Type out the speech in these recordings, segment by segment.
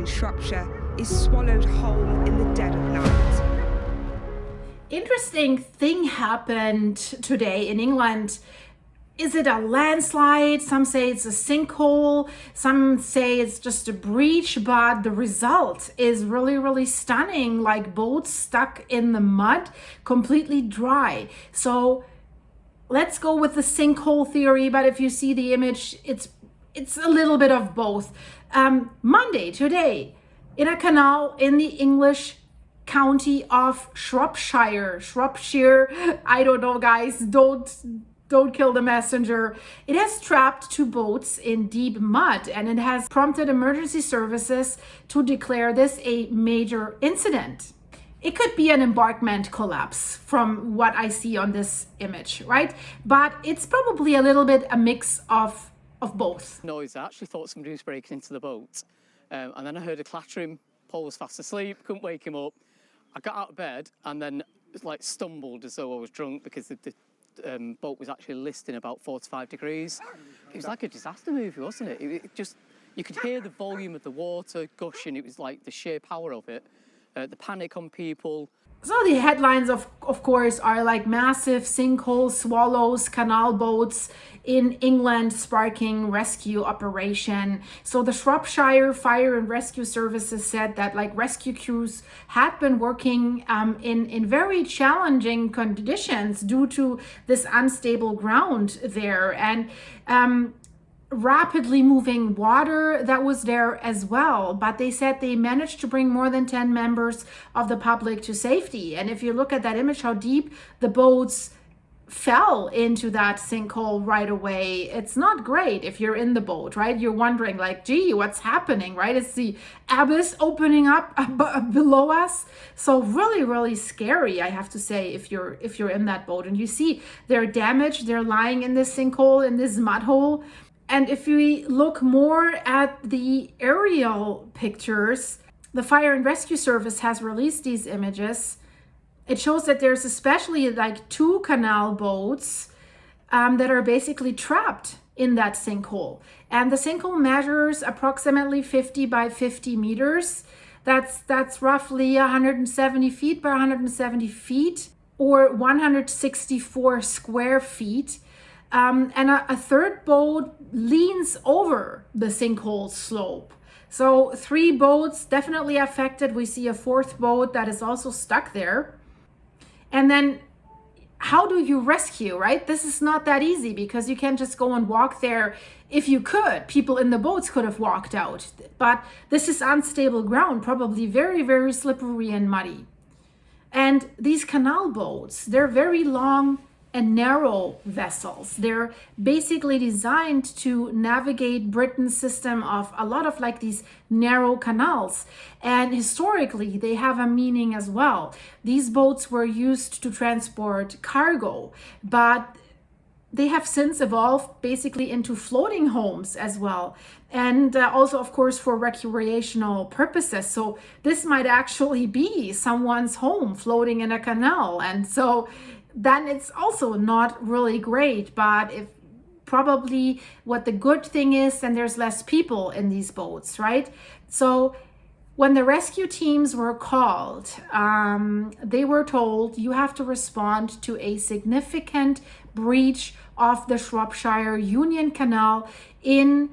in Shropshire is swallowed whole in the dead of night. Interesting thing happened today in England. Is it a landslide? Some say it's a sinkhole. Some say it's just a breach, but the result is really, really stunning, like boats stuck in the mud, completely dry. So let's go with the sinkhole theory, but if you see the image, it's a little bit of both. Monday, today, in a canal in the English county of Shropshire, I don't know, guys, don't kill the messenger. It has trapped two boats in deep mud, and it has prompted emergency services to declare this a major incident. It could be an embankment collapse from what I see on this image, right? But it's probably a little bit a mix of both. Noise. I actually thought somebody was breaking into the boat, and then I heard a clattering. Paul was fast asleep, couldn't wake him up. I got out of bed and then stumbled as though I was drunk because the boat was actually listing about 45 degrees. It was like a disaster movie, wasn't it? It just, you could hear the volume of the water gushing. It was like the sheer power of it, the panic on people. So the headlines, of course, are like massive sinkhole swallows canal boats in England sparking rescue operation. So the Shropshire Fire and Rescue Services said that rescue crews had been working in very challenging conditions due to this unstable ground there, and rapidly moving water that was there as well. But they said they managed to bring more than 10 members of the public to safety. And if you look at that image, how deep the boats fell into that sinkhole right away, it's not great if you're in the boat, right? You're wondering gee, what's happening, right? Is the abyss opening up below us? So really, really scary, I have to say, if you're in that boat and you see they're damaged, they're lying in this sinkhole, in this mud hole. And if we look more at the aerial pictures, the Fire and Rescue Service has released these images. It shows that there's especially two canal boats that are basically trapped in that sinkhole. And the sinkhole measures approximately 50 by 50 meters. That's roughly 170 feet by 170 feet, or 164 square feet. And a third boat leans over the sinkhole slope. So 3 boats definitely affected. We see a 4th boat that is also stuck there. And then how do you rescue, right? This is not that easy because you can't just go and walk there. If you could, people in the boats could have walked out. But this is unstable ground, probably very, very slippery and muddy. And these canal boats, they're very long and narrow vessels. They're basically designed to navigate Britain's system of a lot of these narrow canals. And historically, they have a meaning as well. These boats were used to transport cargo, but they have since evolved basically into floating homes as well. And also, of course, for recreational purposes. So this might actually be someone's home floating in a canal. And so then it's also not really great. But if probably what the good thing is, then there's less people in these boats, right? So when the rescue teams were called, they were told you have to respond to a significant breach of the Shropshire Union Canal in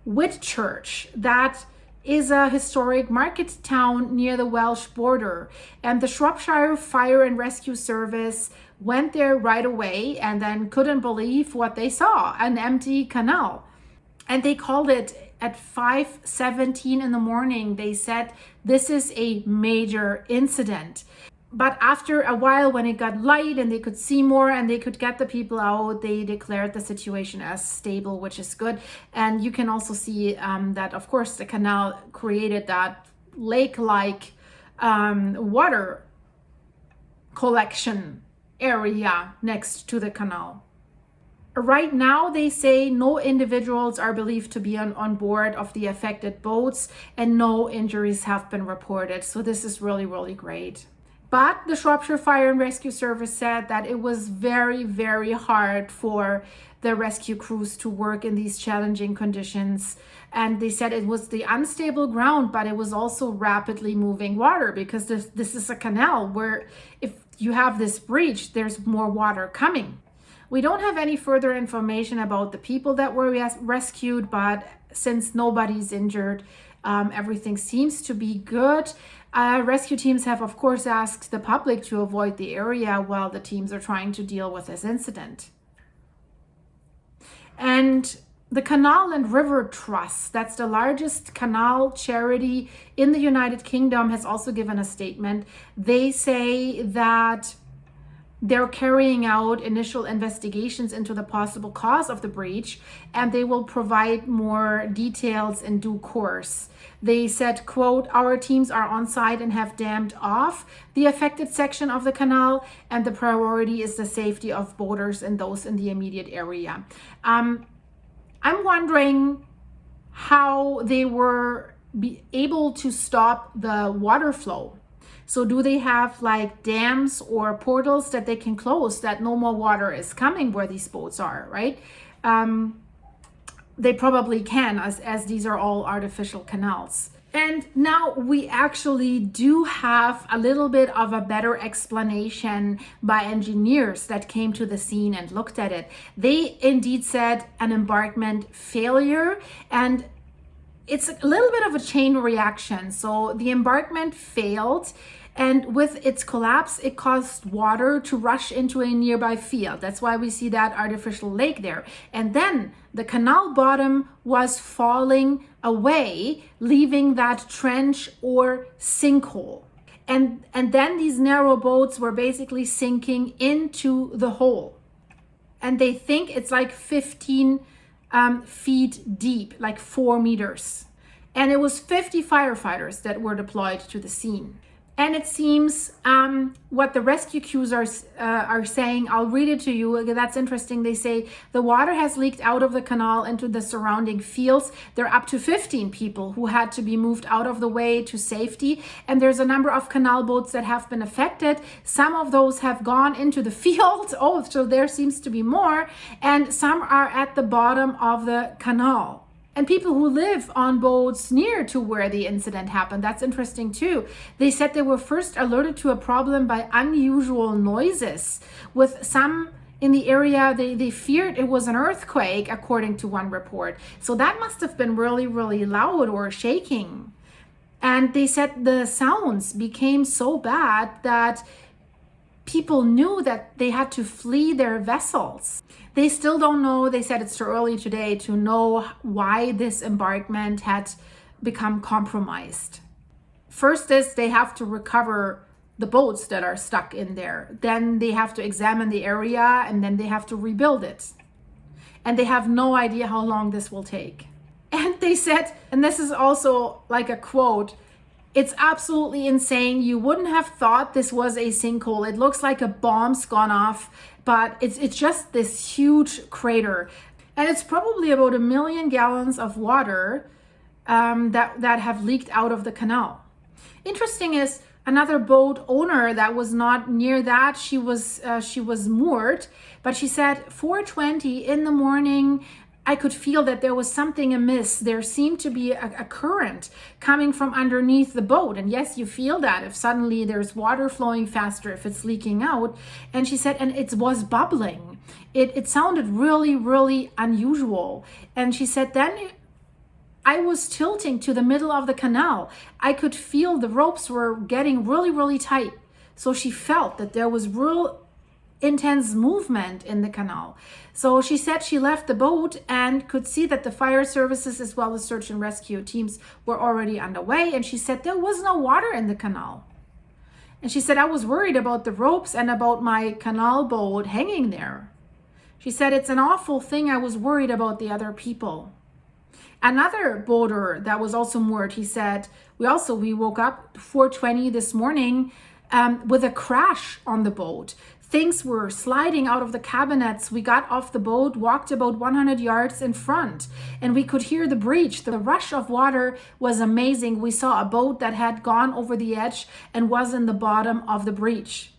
Whitchurch. That is a historic market town near the Welsh border. And the Shropshire Fire and Rescue Service went there right away and then couldn't believe what they saw, an empty canal. And they called it at 5:17 in the morning. They said this is a major incident. But after a while, when it got light and they could see more and they could get the people out, they declared the situation as stable, which is good. And you can also see that, of course, the canal created that lake-like water collection area next to the canal. Right now, they say no individuals are believed to be on board of the affected boats and no injuries have been reported. So this is really, really great. But the Shropshire Fire and Rescue Service said that it was very, very hard for the rescue crews to work in these challenging conditions. And they said it was the unstable ground, but it was also rapidly moving water, because this is a canal where if you have this breach, there's more water coming. We don't have any further information about the people that were rescued, but since nobody's injured, everything seems to be good. Rescue teams have, of course, asked the public to avoid the area while the teams are trying to deal with this incident. And the Canal and River Trust, that's the largest canal charity in the United Kingdom, has also given a statement. They say that they're carrying out initial investigations into the possible cause of the breach, and they will provide more details in due course. They said, quote, "Our teams are on site and have dammed off the affected section of the canal, and the priority is the safety of boaters and those in the immediate area." I'm wondering how they were able to stop the water flow. So do they have like dams or portals that they can close that no more water is coming where these boats are, right? They probably can, as these are all artificial canals. And now we actually do have a little bit of a better explanation by engineers that came to the scene and looked at it. They indeed said an embankment failure, and it's a little bit of a chain reaction. So the embankment failed, and with its collapse, it caused water to rush into a nearby field. That's why we see that artificial lake there. And then the canal bottom was falling away, leaving that trench or sinkhole. And then these narrow boats were basically sinking into the hole. And they think it's like 15 feet deep, like 4 meters. And it was 50 firefighters that were deployed to the scene. And it seems what the rescue crews are saying, I'll read it to you. That's interesting. They say the water has leaked out of the canal into the surrounding fields. There are up to 15 people who had to be moved out of the way to safety. And there's a number of canal boats that have been affected. Some of those have gone into the field. Oh, so there seems to be more. And some are at the bottom of the canal. And people who live on boats near to where the incident happened, that's interesting too. They said they were first alerted to a problem by unusual noises. With some in the area, they feared it was an earthquake, according to one report. So that must have been really, really loud or shaking. And they said the sounds became so bad that people knew that they had to flee their vessels. They still don't know. They said it's too early today to know why this embankment had become compromised. First is they have to recover the boats that are stuck in there. Then they have to examine the area, and then they have to rebuild it. And they have no idea how long this will take. And they said, and this is also like a quote, "It's absolutely insane. You wouldn't have thought this was a sinkhole. It looks like a bomb's gone off, but it's just this huge crater." And it's probably about 1 million gallons of water that have leaked out of the canal. Interesting is another boat owner that was not near that. She was moored, but she said 4:20 in the morning, I could feel that there was something amiss. There seemed to be a current coming from underneath the boat. And yes, you feel that if suddenly there's water flowing faster, if it's leaking out. And she said, and it was bubbling. It sounded really, really unusual. And she said, then I was tilting to the middle of the canal. I could feel the ropes were getting really, really tight. So she felt that there was real intense movement in the canal. So she said she left the boat and could see that the fire services as well as search and rescue teams were already underway. And she said there was no water in the canal. And she said, I was worried about the ropes and about my canal boat hanging there. She said, it's an awful thing. I was worried about the other people. Another boater that was also moored, he said, we woke up 4:20 this morning with a crash on the boat. things were sliding out of the cabinets. We got off the boat, walked about 100 yards in front, and we could hear the breach. The rush of water was amazing. We saw a boat that had gone over the edge and was in the bottom of the breach.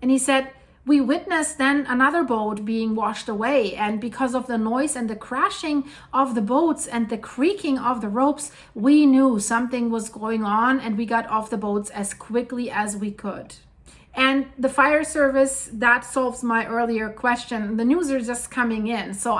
And he said, we witnessed then another boat being washed away, and because of the noise and the crashing of the boats and the creaking of the ropes, we knew something was going on, and we got off the boats as quickly as we could. And the fire service, that solves my earlier question. The news are just coming in, so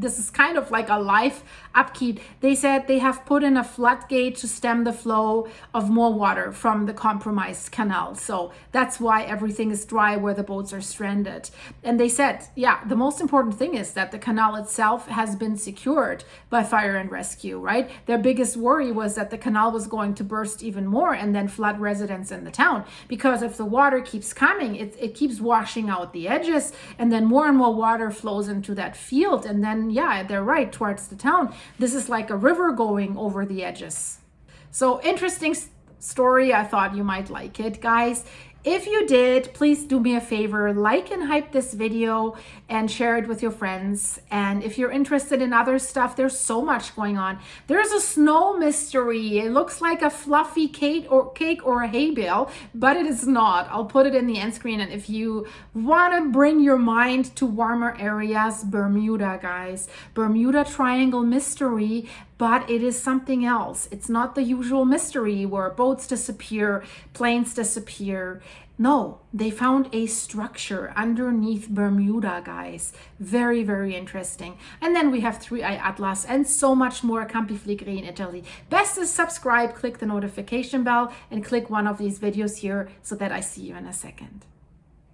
this is kind of like a live upkeep. They said they have put in a floodgate to stem the flow of more water from the compromised canal. So that's why everything is dry where the boats are stranded. And they said, yeah, the most important thing is that the canal itself has been secured by fire and rescue, right? Their biggest worry was that the canal was going to burst even more and then flood residents in the town, because if the water keeps coming, it keeps washing out the edges, and then more and more water flows into that field, and then yeah, they're right, towards the town. This is like a river going over the edges. So interesting story. I thought you might like it, guys. If you did, please do me a favor, like and hype this video and share it with your friends. And if you're interested in other stuff, there's so much going on. There's a snow mystery. It looks like a fluffy cake or a hay bale, but it is not. I'll put it in the end screen. And if you want to bring your mind to warmer areas, Bermuda, guys. Bermuda Triangle mystery. But it is something else. It's not the usual mystery where boats disappear, planes disappear. No, they found a structure underneath Bermuda, guys. Very, very interesting. And then we have 3i Atlas and so much more. Campi Fliggeri in Italy. Best is subscribe, click the notification bell, and click one of these videos here so that I see you in a second.